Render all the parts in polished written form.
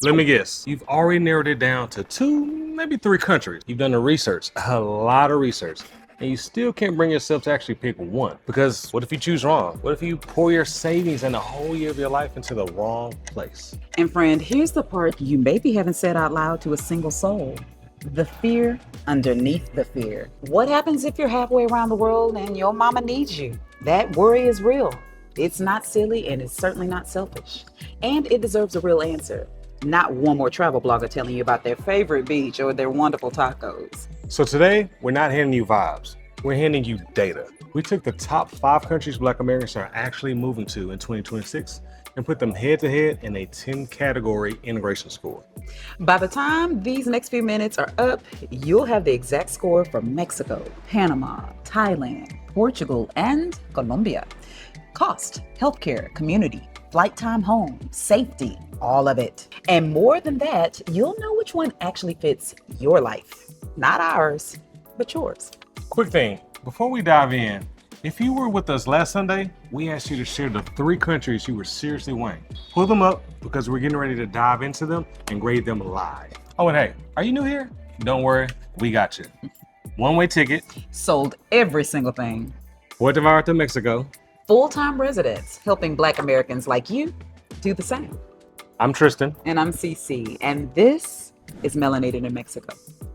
Let me guess, you've already narrowed it down to 2, maybe 3 countries. You've done the research, a lot of research, and you still can't bring yourself to actually pick one. Because what if you choose wrong? What if you pour your savings and the whole year of your life into the wrong place? And friend, here's the part you maybe haven't said out loud to a single soul. The fear underneath the fear. What happens if you're halfway around the world and your mama needs you? That worry is real. It's not silly and it's certainly not selfish. And it deserves a real answer. Not one more travel blogger telling you about their favorite beach or their wonderful tacos. So today, we're not handing you vibes. We're handing you data. We took the top 5 countries Black Americans are actually moving to in 2026 and put them head to head in a 10-category integration score. By the time these next few minutes are up, you'll have the exact score for Mexico, Panama, Thailand, Portugal, and Colombia. Cost, healthcare, community, flight time home, safety, all of it. And more than that, you'll know which one actually fits your life. Not ours, but yours. Quick thing, before we dive in, if you were with us last Sunday, we asked you to share the 3 countries you were seriously weighing. Pull them up because we're getting ready to dive into them and grade them live. Oh, and hey, are you new here? Don't worry, we got you. One-way ticket. Sold every single thing. Puerto Vallarta, Mexico. Full-time residents helping Black Americans like you do the same. I'm Tristen. And I'm CC, and this is Melanated in Mexico.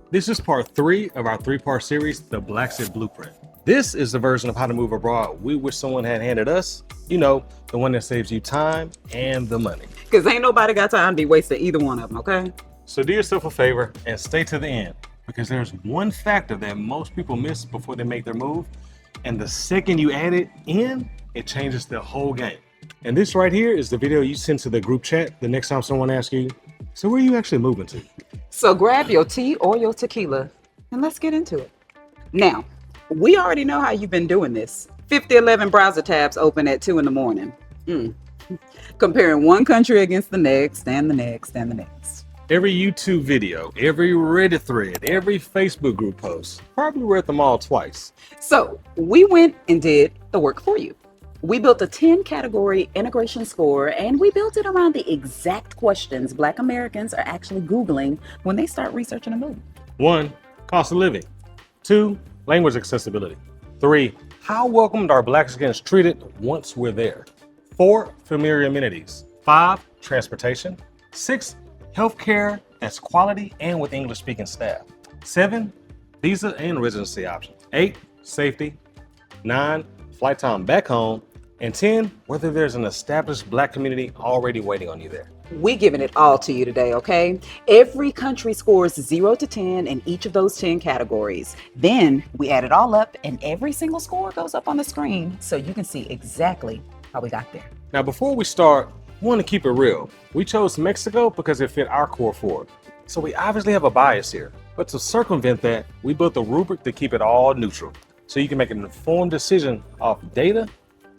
This is part 3 of our 3-part series, the Blaxit Blueprint. This is the version of how to move abroad we wish someone had handed us. You know, the one that saves you time and the money. Because ain't nobody got time to be wasting either one of them, okay? So do yourself a favor and stay to the end, because there's one factor that most people miss before they make their move. And the second you add it in, it changes the whole game. And this right here is the video you send to the group chat the next time someone asks you, so where are you actually moving to? So grab your tea or your tequila and let's get into it. Now, we already know how you've been doing this. 11 browser tabs open at 2 in the morning. Comparing one country against the next and the next and the next. Every YouTube video, every Reddit thread, every Facebook group post, probably read them all twice. So we went and did the work for you. We built a 10-category integration score, and we built it around the exact questions Black Americans are actually Googling when they start researching a move. 1, cost of living. 2, language accessibility. 3, how welcomed are Blaxicans treated once we're there? 4, familiar amenities. 5, transportation. 6, healthcare that's quality and with English-speaking staff. 7, visa and residency options. 8, safety. 9, flight time back home. And 10, whether there's an established Black community already waiting on you there. We're giving it all to you today, okay? Every country scores 0 to 10 in each of those 10 categories. Then we add it all up and every single score goes up on the screen so you can see exactly how we got there. Now, before we start, we want to keep it real. We chose Mexico because it fit our core 4. So we obviously have a bias here. But to circumvent that, we built a rubric to keep it all neutral, so you can make an informed decision off data,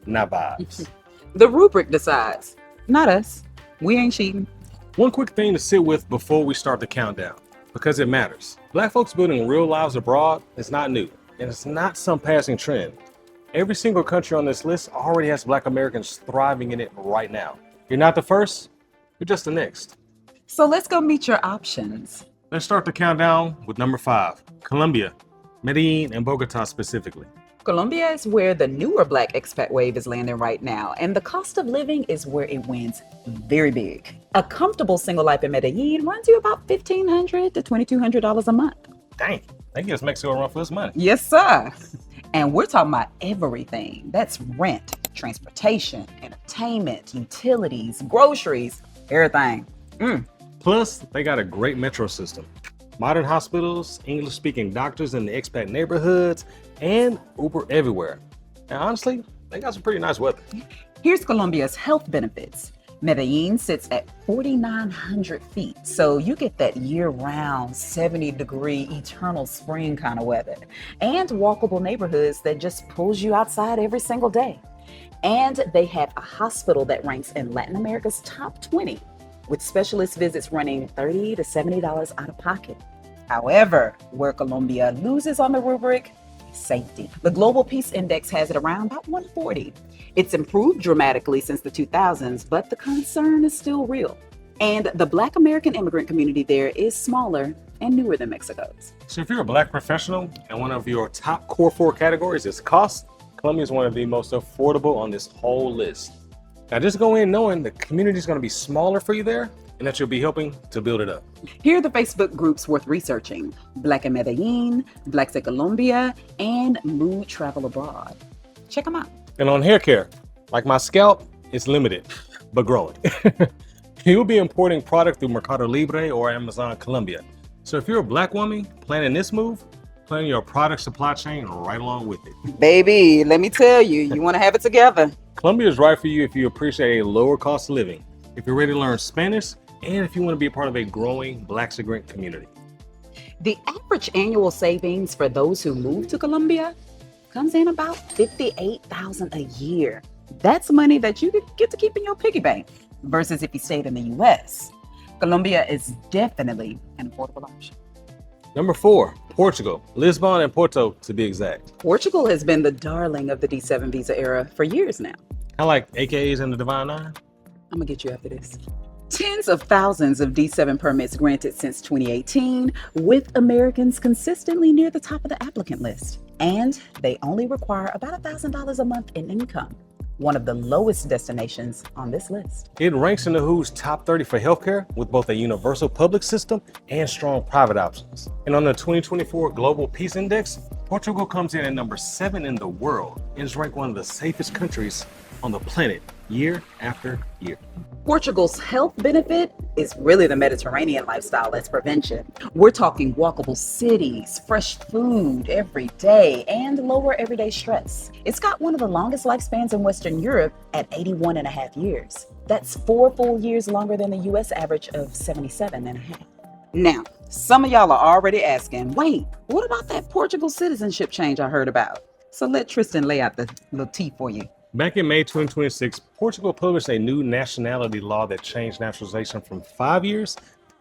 not vibes. The rubric decides, not us. We ain't cheating. One quick thing to sit with before we start the countdown, because it matters. Black folks building real lives abroad is not new, and it's not some passing trend. Every single country on this list already has Black Americans thriving in it right now. You're not the first, you're just the next. So let's go meet your options. Let's start the countdown with number 5, Colombia, Medellín, and Bogotá specifically. Colombia is where the newer Black expat wave is landing right now, and the cost of living is where it wins very big. A comfortable single life in Medellín runs you about $1,500 to $2,200 a month. Dang, that gives Mexico a run for its money. Yes, sir. And we're talking about everything. That's rent, transportation, entertainment, utilities, groceries, everything. Plus, they got a great metro system. Modern hospitals, English-speaking doctors in the expat neighborhoods, and Uber everywhere. And honestly, they got some pretty nice weather. Here's Colombia's health benefits. Medellín sits at 4,900 feet, so you get that year-round 70-degree eternal spring kind of weather, and walkable neighborhoods that just pulls you outside every single day. And they have a hospital that ranks in Latin America's top 20, with specialist visits running $30 to $70 out of pocket. However, where Colombia loses on the rubric, safety. The Global Peace Index has it around about 140. It's improved dramatically since the 2000s, but the concern is still real. And the Black American immigrant community there is smaller and newer than Mexico's. So if you're a Black professional and one of your top core 4 categories is cost, Colombia is one of the most affordable on this whole list. Now just go in knowing the community is going to be smaller for you there and that you'll be helping to build it up. Here are the Facebook groups worth researching: Black in Medellín, Blaxit Colombia, and Mood Travel Abroad. Check them out. And on hair care, like my scalp, it's limited, but growing. You'll be importing product through Mercado Libre or Amazon Colombia. So if you're a Black woman planning this move, plan your product supply chain right along with it. Baby, let me tell you, you want to have it together. Colombia is right for you if you appreciate a lower cost of living, if you're ready to learn Spanish, and if you want to be a part of a growing Black immigrant community. The average annual savings for those who move to Colombia comes in about $58,000 a year. That's money that you get to keep in your piggy bank versus if you stayed in the US. Colombia is definitely an affordable option. Number 4, Portugal, Lisbon and Porto to be exact. Portugal has been the darling of the D7 visa era for years now. I like AKAs in the Divine Nine. I'm gonna get you after this. Tens of thousands of D7 permits granted since 2018, with Americans consistently near the top of the applicant list. And they only require about $1,000 a month in income, one of the lowest destinations on this list. It ranks in the WHO's top 30 for healthcare with both a universal public system and strong private options. And on the 2024 Global Peace Index, Portugal comes in at number 7 in the world and is ranked one of the safest countries on the planet year after year. Portugal's health benefit is really the Mediterranean lifestyle as prevention. We're talking walkable cities, fresh food every day, and lower everyday stress. It's got one of the longest lifespans in Western Europe at 81 and a half years. That's 4 full years longer than the US average of 77 and a half. Now, some of y'all are already asking, wait, what about that Portugal citizenship change I heard about? So let Tristen lay out the little tea for you. Back in May 2026, Portugal published a new nationality law that changed naturalization from 5 years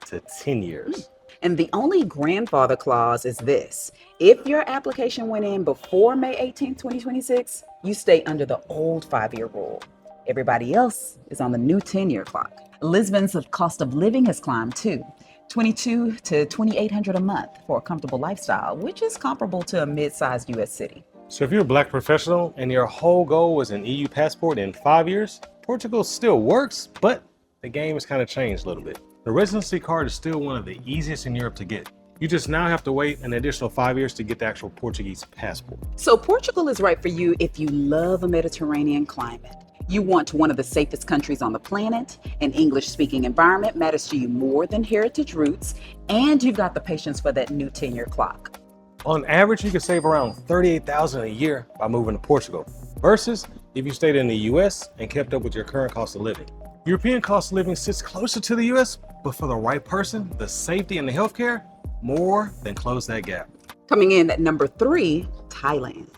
to 10 years. And the only grandfather clause is this: if your application went in before May 18, 2026, you stay under the old 5-year rule. Everybody else is on the new 10-year clock. Lisbon's cost of living has climbed too, $2,200 to $2,800 a month for a comfortable lifestyle, which is comparable to a mid-sized US city. So if you're a Black professional and your whole goal was an EU passport in 5 years, Portugal still works, but the game has kind of changed a little bit. The residency card is still one of the easiest in Europe to get. You just now have to wait an additional 5 years to get the actual Portuguese passport. So Portugal is right for you if you love a Mediterranean climate. You want one of the safest countries on the planet, an English-speaking environment matters to you more than heritage roots, and you've got the patience for that new 10-year clock. On average, you can save around $38,000 a year by moving to Portugal, versus if you stayed in the US and kept up with your current cost of living. European cost of living sits closer to the US, but for the right person, the safety and the healthcare more than close that gap. Coming in at number 3, Thailand.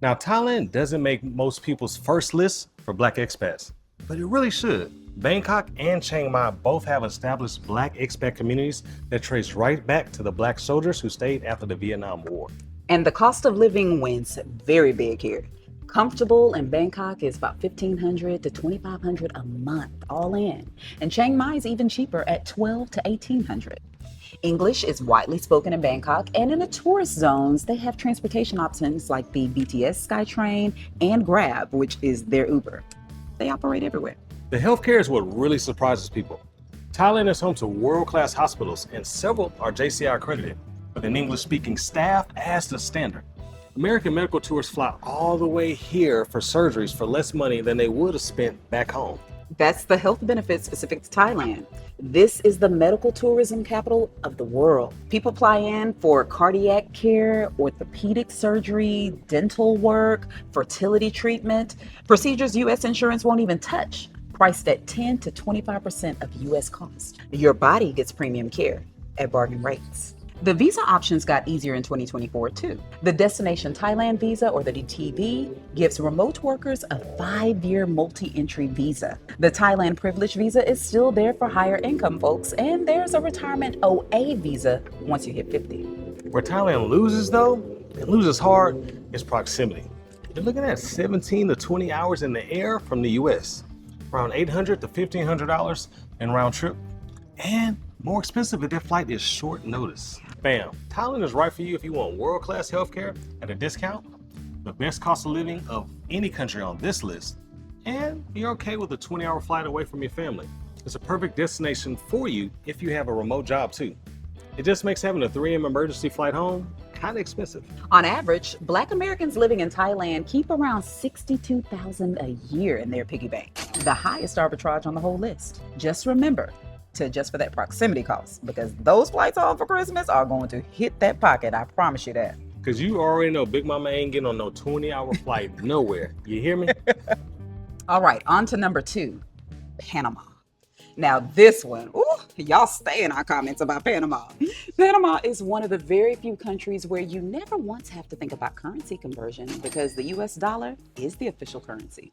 Now, Thailand doesn't make most people's first list for Black expats, but it really should. Bangkok and Chiang Mai both have established Black expat communities that trace right back to the Black soldiers who stayed after the Vietnam War. And the cost of living wins very big here. Comfortable in Bangkok is about $1,500 to $2,500 a month, all in. And Chiang Mai is even cheaper at $1,200 to $1,800. English is widely spoken in Bangkok, and in the tourist zones, they have transportation options like the BTS SkyTrain and Grab, which is their Uber. They operate everywhere. The healthcare is what really surprises people. Thailand is home to world-class hospitals, and several are JCI accredited, with an English-speaking staff as the standard. American medical tourists fly all the way here for surgeries for less money than they would have spent back home. That's the health benefits specific to Thailand. This is the medical tourism capital of the world. People fly in for cardiac care, orthopedic surgery, dental work, fertility treatment, procedures US insurance won't even touch, priced at 10 to 25% of US cost. Your body gets premium care at bargain rates. The visa options got easier in 2024 too. The Destination Thailand Visa, or the DTV, gives remote workers a 5-year multi-entry visa. The Thailand Privilege Visa is still there for higher income folks, and there's a retirement OA visa once you hit 50. Where Thailand loses though, and loses hard, is proximity. You're looking at 17 to 20 hours in the air from the US, around $800 to $1,500 in round trip. and more expensive if that flight is short notice. Bam, Thailand is right for you if you want world-class healthcare at a discount, the best cost of living of any country on this list, and you're okay with a 20-hour flight away from your family. It's a perfect destination for you if you have a remote job too. It just makes having a 3 a.m. emergency flight home kind of expensive. On average, Black Americans living in Thailand keep around $62,000 a year in their piggy bank, the highest arbitrage on the whole list. Just remember to adjust for that proximity cost, because those flights home for Christmas are going to hit that pocket, I promise you that. Because you already know Big Mama ain't getting on no 20-hour flight nowhere. You hear me? All right, on to number 2, Panama. Now this one, ooh, y'all stay in our comments about Panama. Panama is one of the very few countries where you never once have to think about currency conversion because the US dollar is the official currency.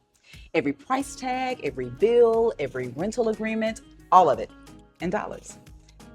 Every price tag, every bill, every rental agreement, all of it in dollars.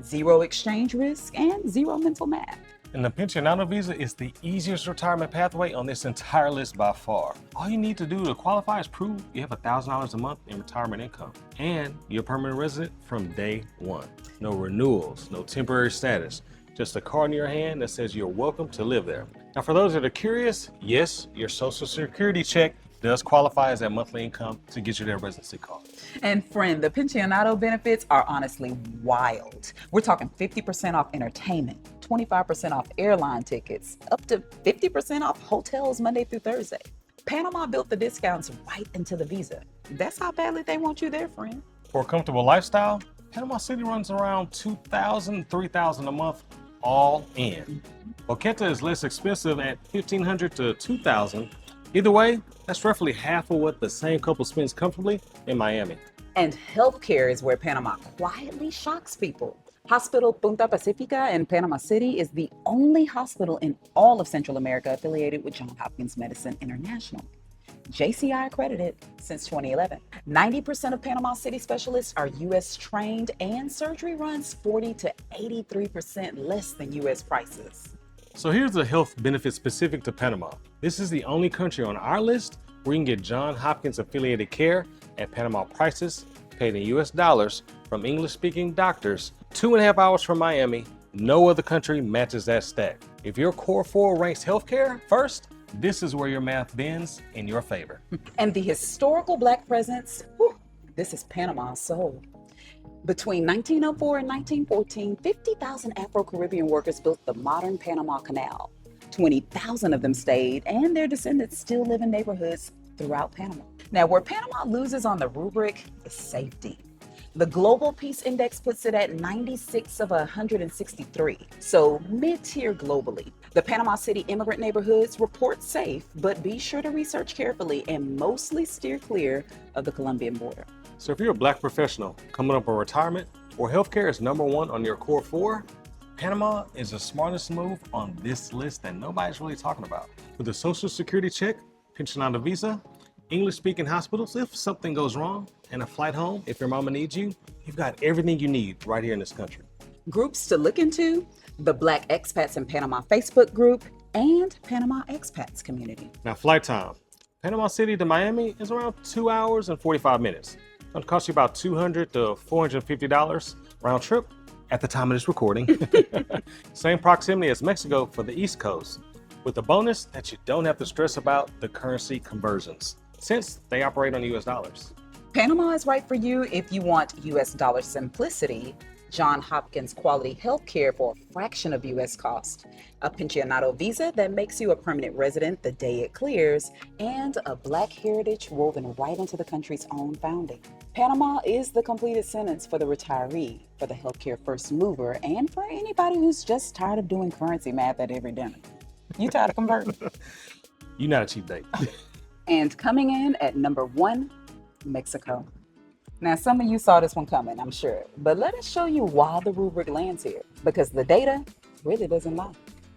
Zero exchange risk and zero mental math. And the Pensionado visa is the easiest retirement pathway on this entire list by far. All you need to do to qualify is prove you have $1,000 a month in retirement income and you're a permanent resident from day one. No renewals, no temporary status, just a card in your hand that says you're welcome to live there. Now, for those that are curious, yes, your Social Security check does qualify as that monthly income to get you their residency card. And friend, the Pensionado benefits are honestly wild. We're talking 50% off entertainment, 25% off airline tickets, up to 50% off hotels Monday through Thursday. Panama built the discounts right into the visa. That's how badly they want you there, friend. For a comfortable lifestyle, Panama City runs around $2,000, $3,000 a month all in. Boquete is less expensive at $1,500 to $2,000. Either way, that's roughly half of what the same couple spends comfortably in Miami. And healthcare is where Panama quietly shocks people. Hospital Punta Pacifica in Panama City is the only hospital in all of Central America affiliated with Johns Hopkins Medicine International. JCI accredited since 2011. 90% of Panama City specialists are US trained and surgery runs 40 to 83% less than US prices. So here's the health benefit specific to Panama. This is the only country on our list where you can get Johns Hopkins affiliated care at Panama prices, paid in US dollars from English-speaking doctors, 2.5 hours from Miami. No other country matches that stack. If your core 4 ranks healthcare first, this is where your math bends in your favor. And the historical Black presence, whew, this is Panama's soul. Between 1904 and 1914, 50,000 Afro-Caribbean workers built the modern Panama Canal. 20,000 of them stayed, and their descendants still live in neighborhoods throughout Panama. Now, where Panama loses on the rubric is safety. The Global Peace Index puts it at 96 of 163, so mid-tier globally. The Panama City immigrant neighborhoods report safe, but be sure to research carefully and mostly steer clear of the Colombian border. So if you're a Black professional coming up on retirement or healthcare is number 1 on your core 4, Panama is the smartest move on this list that nobody's really talking about. With a Social Security check, Pensionado visa, English-speaking hospitals if something goes wrong, and a flight home if your mama needs you, you've got everything you need right here in this country. Groups to look into: the Black Expats in Panama Facebook group and Panama Expats community. Now, flight time. Panama City to Miami is around 2 hours and 45 minutes. It'll cost you about $200 to $450 round trip at the time of this recording. Same proximity as Mexico for the East Coast, with the bonus that you don't have to stress about the currency conversions, since they operate on US dollars. Panama is right for you if you want US dollar simplicity, Johns Hopkins quality healthcare for a fraction of US cost, a Pensionado visa that makes you a permanent resident the day it clears, and a Black heritage woven right into the country's own founding. Panama is the completed sentence for the retiree, for the healthcare first mover, and for anybody who's just tired of doing currency math at every dinner. You tired of converting? You're not a cheap date. And coming in at number 1, Mexico. Now, some of you saw this one coming, I'm sure, but let us show you why the rubric lands here, because the data really doesn't lie.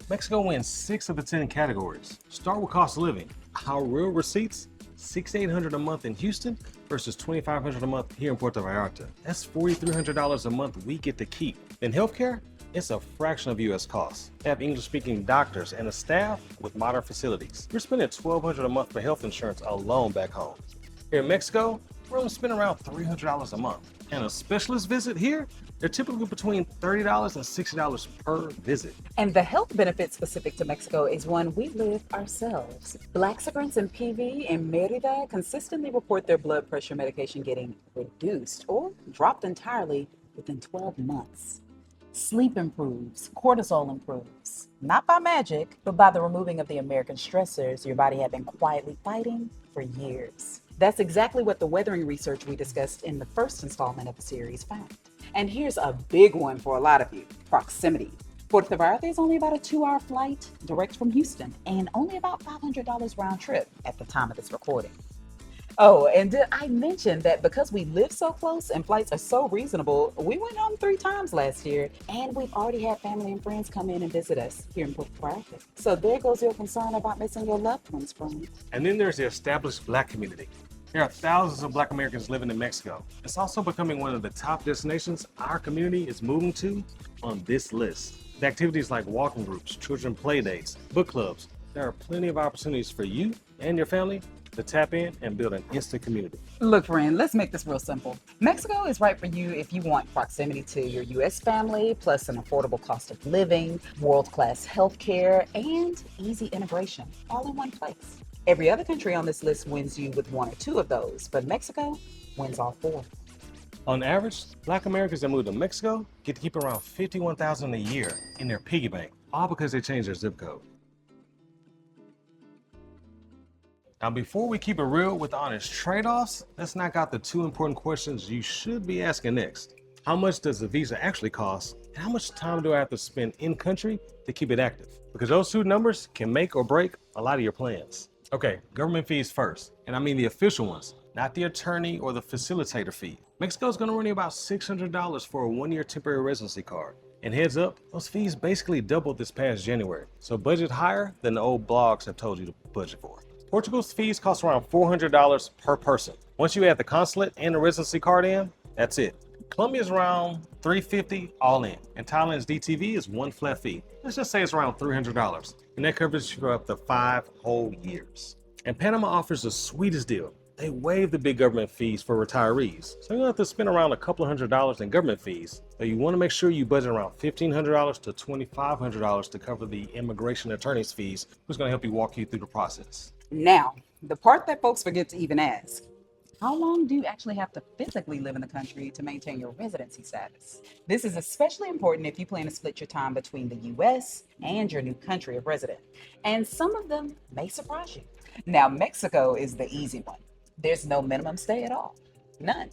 Mexico wins 6 of the 10 categories. Start with cost of living. Our real receipts, $6,800 a month in Houston versus $2,500 a month here in Puerto Vallarta. That's $4,300 a month we get to keep. In healthcare, it's a fraction of US costs. They have English-speaking doctors and a staff with modern facilities. You're spending $1,200 a month for health insurance alone back home. Here in Mexico, we're going to spend around $300 a month. And a specialist visit here, they're typically between $30 and $60 per visit. And the health benefit specific to Mexico is one we live ourselves. Blaxit and PV in Merida consistently report their blood pressure medication getting reduced or dropped entirely within 12 months. Sleep improves, cortisol improves, not by magic, but by the removing of the American stressors your body had been quietly fighting for years. That's exactly what the weathering research we discussed in the first installment of the series found. And here's a big one for a lot of you: proximity. Puerto Vallarta is only about a 2-hour flight direct from Houston and only about $500 round trip at the time of this recording. Oh, and did I mention that because we live so close and flights are so reasonable, we went home 3 times last year, and we've already had family and friends come in and visit us here in Puerto Vallarta. So there goes your concern about missing your loved ones, friend. And then there's the established Black community. There are thousands of Black Americans living in Mexico. It's also becoming one of the top destinations our community is moving to on this list. With activities like walking groups, children play dates, book clubs, there are plenty of opportunities for you and your family to tap in and build an instant community. Look, friend, let's make this real simple. Mexico is right for you if you want proximity to your U.S. family, plus an affordable cost of living, world-class healthcare, and easy integration, all in one place. Every other country on this list wins you with 1 or 2 of those, but Mexico wins all 4. On average, Black Americans that move to Mexico get to keep around $51,000 a year in their piggy bank, all because they changed their zip code. Now, before we keep it real with honest trade-offs, let's knock out the 2 important questions you should be asking next. How much does the visa actually cost? And how much time do I have to spend in country to keep it active? Because those 2 numbers can make or break a lot of your plans. Okay, government fees first, and I mean the official ones, not the attorney or the facilitator fee. Mexico is going to run you about $600 for a 1-year temporary residency card. And heads up, those fees basically doubled this past January, so budget higher than the old blogs have told you to budget for. Portugal's fees cost around $400 per person. Once you add the consulate and the residency card in, that's it. Colombia is around $350 all in, and Thailand's DTV is 1 flat fee. Let's just say it's around $300, and that covers you for up to 5 whole years. And Panama offers the sweetest deal. They waive the big government fees for retirees, so you don't have to spend around a couple $100 in government fees, but you want to make sure you budget around $1,500 to $2,500 to cover the immigration attorney's fees, who's going to help you walk you through the process. Now, the part that folks forget to even ask: how long do you actually have to physically live in the country to maintain your residency status? This is especially important if you plan to split your time between the U.S. and your new country of residence. And some of them may surprise you. Now, Mexico is the easy one. There's no minimum stay at all. None.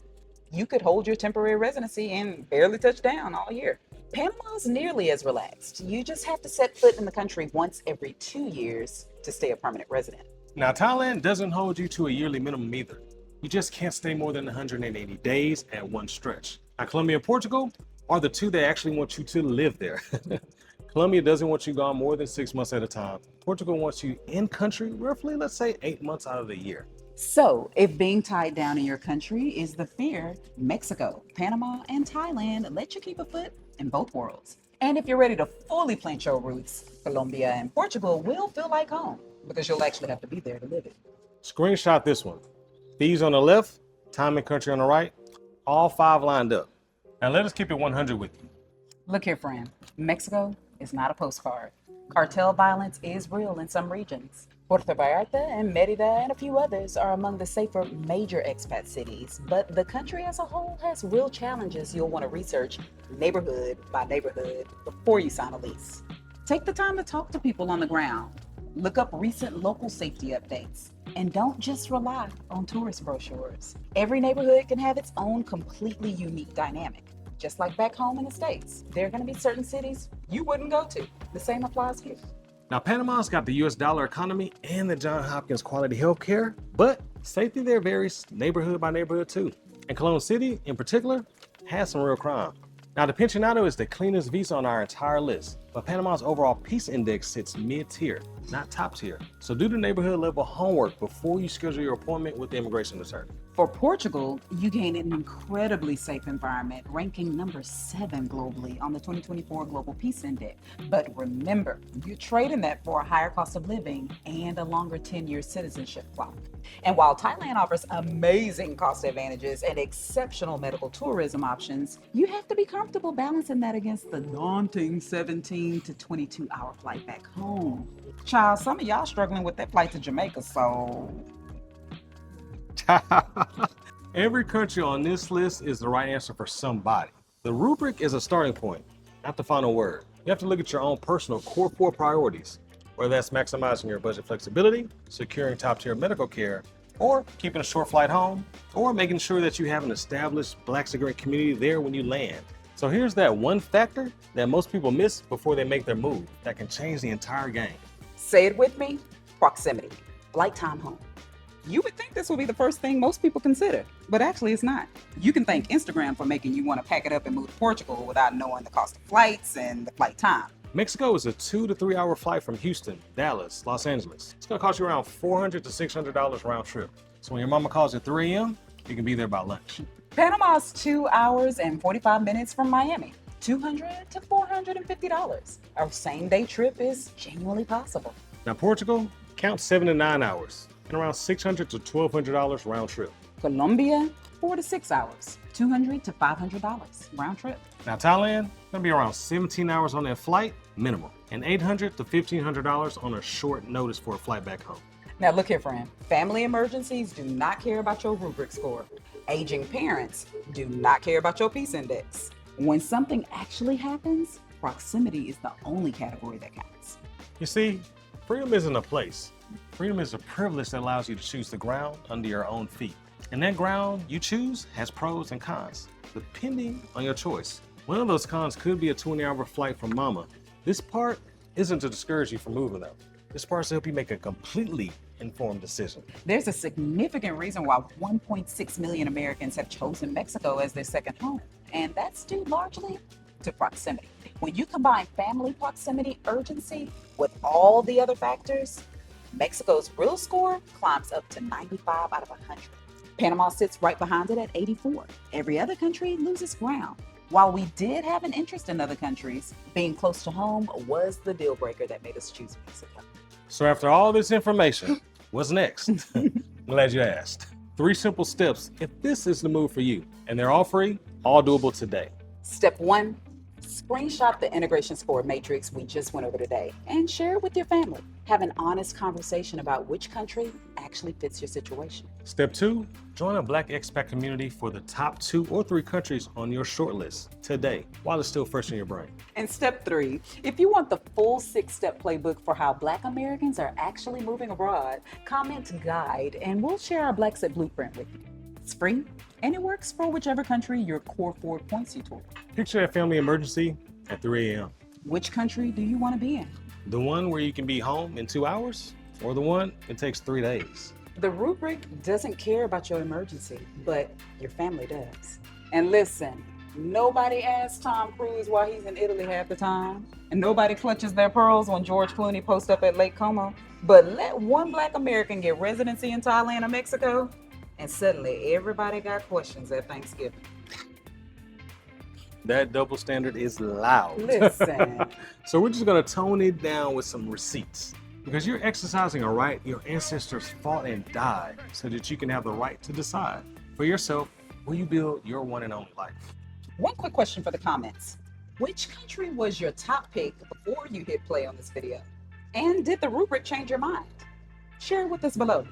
You could hold your temporary residency and barely touch down all year. Panama is nearly as relaxed. You just have to set foot in the country once every 2 years to stay a permanent resident. Now, Thailand doesn't hold you to a yearly minimum either. You just can't stay more than 180 days at one stretch. Now, Colombia and Portugal are the 2 that actually want you to live there. Colombia doesn't want you gone more than 6 months at a time. Portugal wants you in country roughly, let's say 8 months out of the year. So, if being tied down in your country is the fear, Mexico, Panama, and Thailand let you keep a foot in both worlds. And if you're ready to fully plant your roots, Colombia and Portugal will feel like home, because you'll actually have to be there to live it. Screenshot this one. Fees on the left, time and country on the right, all 5 lined up. Now let us keep it 100 with you. Look here, friend. Mexico is not a postcard. Cartel violence is real in some regions. Puerto Vallarta and Merida and a few others are among the safer major expat cities, but the country as a whole has real challenges you'll want to research neighborhood by neighborhood before you sign a lease. Take the time to talk to people on the ground. Look up recent local safety updates, and don't just rely on tourist brochures. Every neighborhood can have its own completely unique dynamic. Just like back home in the States, there are going to be certain cities you wouldn't go to. The same applies here. Now, Panama's got the US dollar economy and the Johns Hopkins quality healthcare, but safety there varies neighborhood by neighborhood too. And Cologne City, in particular, has some real crime. Now, the Pensionado is the cleanest visa on our entire list, but Panama's overall peace index sits mid-tier, not top tier. So do the neighborhood level homework before you schedule your appointment with the immigration attorney. For Portugal, you gain an incredibly safe environment, ranking number 7 globally on the 2024 Global Peace Index. But remember, you're trading that for a higher cost of living and a longer 10-year citizenship clock. And while Thailand offers amazing cost advantages and exceptional medical tourism options, you have to be comfortable balancing that against the daunting 17 to 22-hour flight back home. Child, some of y'all struggling with that flight to Jamaica, so... Every country on this list is the right answer for somebody. The rubric is a starting point, not the final word. You have to look at your own personal core 4 priorities, whether that's maximizing your budget flexibility, securing top-tier medical care, or keeping a short flight home, or making sure that you have an established Blaxit community there when you land. So here's that one factor that most people miss before they make their move that can change the entire game. Say it with me, proximity, flight time home. You would think this would be the first thing most people consider, but actually it's not. You can thank Instagram for making you want to pack it up and move to Portugal without knowing the cost of flights and the flight time. Mexico is a 2 to 3 hour flight from Houston, Dallas, Los Angeles. It's gonna cost you around $400 to $600 round trip. So when your mama calls at 3 a.m., you can be there by lunch. Panama's 2 hours and 45 minutes from Miami, $200 to $450. Our same day trip is genuinely possible. Now Portugal, count 7 to 9 hours and around $600 to $1,200 round trip. Colombia, 4 to 6 hours, $200 to $500 round trip. Now Thailand, gonna be around 17 hours on that flight, minimum, and $800 to $1,500 on a short notice for a flight back home. Now look here, friend. Family emergencies do not care about your rubric score. Aging parents do not care about your peace index. When something actually happens, proximity is the only category that counts. You see, freedom isn't a place. Freedom is a privilege that allows you to choose the ground under your own feet. And that ground you choose has pros and cons, depending on your choice. One of those cons could be a 20-hour flight from mama. This part isn't to discourage you from moving though. This part is to help you make a completely informed decision. There's a significant reason why 1.6 million Americans have chosen Mexico as their second home, and that's due largely to proximity. When you combine family proximity urgency with all the other factors, Mexico's real score climbs up to 95 out of 100. Panama sits right behind it at 84. Every other country loses ground. While we did have an interest in other countries, being close to home was the deal breaker that made us choose Mexico. So after all this information, what's next? I'm glad you asked. 3 simple steps if this is the move for you, and they're all free, all doable today. Step 1, screenshot the integration score matrix we just went over today and share it with your family. Have an honest conversation about which country actually fits your situation. Step 2, join a Black expat community for the top 2 or 3 countries on your short list today while it's still fresh in your brain. And step 3, if you want the full 6-step playbook for how Black Americans are actually moving abroad, comment guide and we'll share our Blaxit Blueprint with you. It's free and it works for whichever country your core 4 points you toward. Picture that family emergency at 3 a.m. Which country do you want to be in? The one where you can be home in 2 hours, or the one it takes 3 days? The rubric doesn't care about your emergency, but your family does. And listen, nobody asks Tom Cruise why he's in Italy half the time, and nobody clutches their pearls when George Clooney posts up at Lake Como. But let one Black American get residency in Thailand or Mexico, and suddenly everybody got questions at Thanksgiving. That double standard is loud. Listen. So we're just gonna tone it down with some receipts. Because you're exercising a right your ancestors fought and died so that you can have the right to decide for yourself where you build your one and only life. One quick question for the comments. Which country was your top pick before you hit play on this video? And did the rubric change your mind? Share it with us below.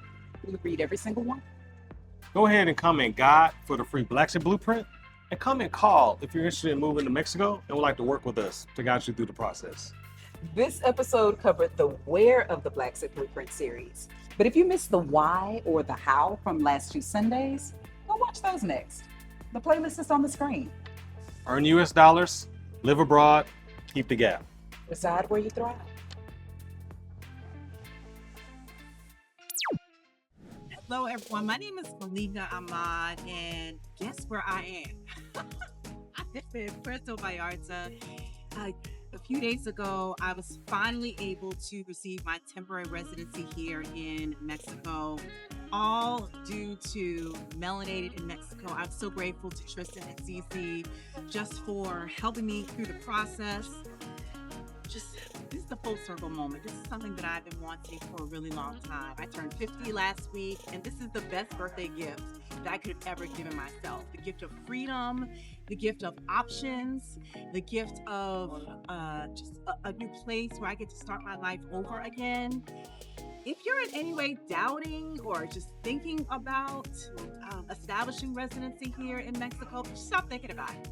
We read every single one. Go ahead and comment God for the free Blaxit Blueprint, and comment call if you're interested in moving to Mexico and would like to work with us to guide you through the process. This episode covered the where of the Blaxit Blueprint series. But if you missed the why or the how from last 2 Sundays, go watch those next. The playlist is on the screen. Earn US dollars, live abroad, keep the gap. Reside where you thrive. Hello, everyone. My name is Malika Ahmad, and guess where I am? I live in Puerto Vallarta. A few days ago, I was finally able to receive my temporary residency here in Mexico, all due to Melanated in Mexico. I'm so grateful to Tristen and CC just for helping me through the process. This is the full circle moment. This is something that I've been wanting for a really long time. I turned 50 last week, and this is the best birthday gift that I could have ever given myself. The gift of freedom, the gift of options, the gift of just a new place where I get to start my life over again. If you're in any way doubting or just thinking about establishing residency here in Mexico, just stop thinking about it.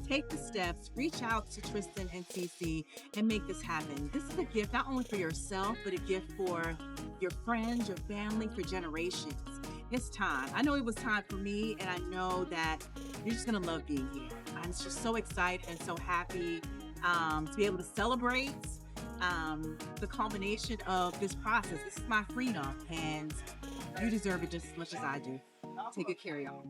Take the steps, reach out to Tristen and CC and make this happen. This is a gift not only for yourself, but a gift for your friends, your family, for generations. It's time. I know it was time for me, and I know that you're just gonna love being here. I'm just so excited and so happy to be able to celebrate the culmination of this process. This is my freedom, and you deserve it just as much as I do. Take good care, y'all.